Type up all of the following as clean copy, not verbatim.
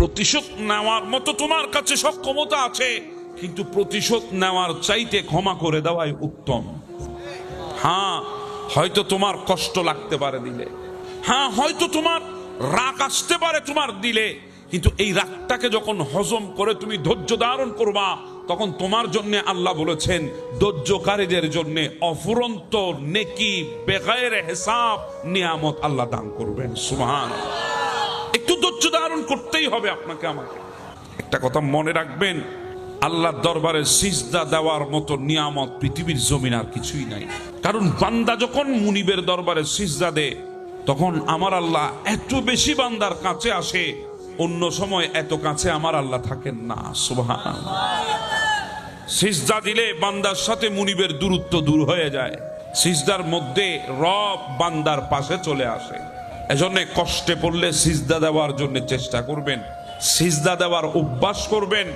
প্রতিশোধ নেওয়ার মতো তোমার কাছে সক্ষমতা আছে, কিন্তু প্রতিশোধ নেওয়ার চাইতে ক্ষমা করে দেওয়াই উত্তম। হ্যাঁ, হয়তো তোমার কষ্ট লাগতে পারে দিলে, হ্যাঁ হয়তো তোমার রাগ আসতে পারে তোমার দিলে, কিন্তু এই রাগটাকে যখন হজম করে তুমি ধৈর্য ধারণ করবা, তখন তোমার জন্য আল্লাহ বলেছেন ধৈর্যকারীদের জন্য অফুরন্ত নেকি বেগায়ের হিসাব নিয়ামত আল্লাহ দান করবেন। সুবহানাল্লাহ। একটু ধৈর্য ধারণ করতেই হবে আপনাকে আমাকে। একটা কথা মনে রাখবেন, আল্লাহর দরবারে সিজদা দেওয়ার মতো নিয়ামত পৃথিবীর জমিন আর কিছুই নাই। কারণ বান্দা যখন মুনিবের দরবারে সিজদা দেয়, তখন আমার আল্লাহ এত বেশি বান্দার কাছে আসে, অন্য সময় এত কাছে আমার আল্লাহ থাকেন না। সুবহানাল্লাহ। সিজদা দিলে বান্দার সাথে মুনিবের দূরত্ব দূর হয়ে যায়, সিজদার মধ্যে রব বান্দার পাশে চলে আসে। এজন্য কষ্টে পড়লে সিজদা দেওয়ার জন্য চেষ্টা করবেন, সিজদা দেওয়ার অভ্যাস করবেন,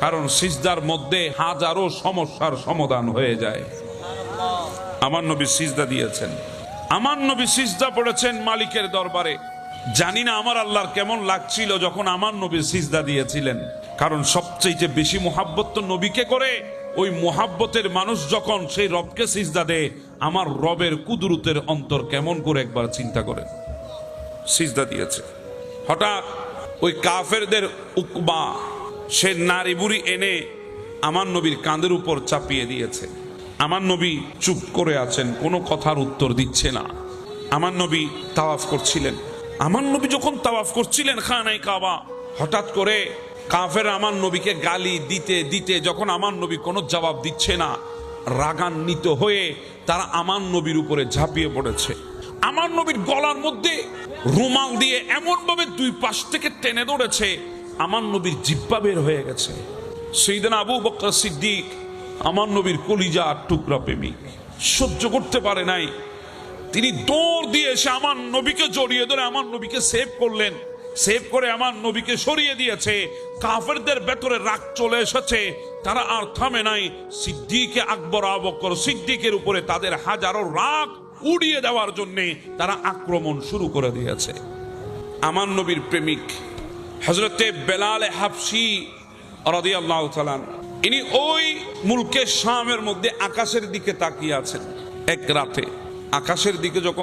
কারণ সিজদার মধ্যে হাজারো সমস্যার সমাধান হয়ে যায়। আমার নবী সিজদা দিয়েছেন, আমার নবী সিজদা পড়েছেন মালিকের দরবারে। জানি না আমার আল্লাহর কেমন লাগছিল যখন আমার নবী সিজদা দিয়েছিলেন, কারণ সবচেয়ে বেশি মুহাব্বত তো নবীকে করে। ওই মুহাব্বতের মানুষ যখন সেই রবকে সিজদা দেয়, আমার রবের কুদরতের অন্তর কেমন করে একবার চিন্তা করে। সিজদা দিয়েছে, হঠাৎ ওই কাফেরদের উকবা সে নারী বুড়ি এনে আমার নবীর কাঁধের উপর চাপিয়ে দিয়েছে। আমার নবী চুপ করে আছেন, কোনো কথার উত্তর দিচ্ছে না। আমার নবী তাওয়াফ করছিলেন। আমার নবী যখন তাওয়াফ করছিলেন খানায়ে কাবা, হঠাৎ করে কাফের আমার নবীকে গালি দিতে দিতে যখন আমার নবী কোনো জবাব দিচ্ছে না, রাগান্বিত হয়ে তারা আমার নবীর উপরে ঝাঁপিয়ে পড়েছে। আমার নবীর গলার মধ্যে রুমাল দিয়ে এমন ভাবে দুই পাশ থেকে টেনে ধরেছে, আমার নবীর জিহ্বা বের হয়ে গেছে। সাইয়েদনা আবু বকর সিদ্দিক আমার নবীর কলিজা টুকরা প্রেমিক, সহ্য করতে পারে নাই। তিনি দৌড় দিয়ে এসে আমার নবীকে জড়িয়ে ধরে আমার নবীকে সেভ করলেন। সেভ করে আমার নবীকে সরিয়ে দিয়েছে। কাফেরদের ভেতরে রাগ চলে এসেছে, তারা আর থামে নাই। সিদ্দিকে আকবর আবু বকর সিদ্দিকের উপরে তাদের হাজারো রাগ উড়িয়ে দেওয়ার জন্য তারা আক্রমণ শুরু করে দিয়েছে। আমার নবীর প্রেমিক হযরতে বেলাল হাবশী রাদিয়াল্লাহু তাআলা, ইনি ওই মুলকে শামের মধ্যে আকাশের দিকে তাকিয়ে আছেন। এক রাতে আকাশের দিকে যখন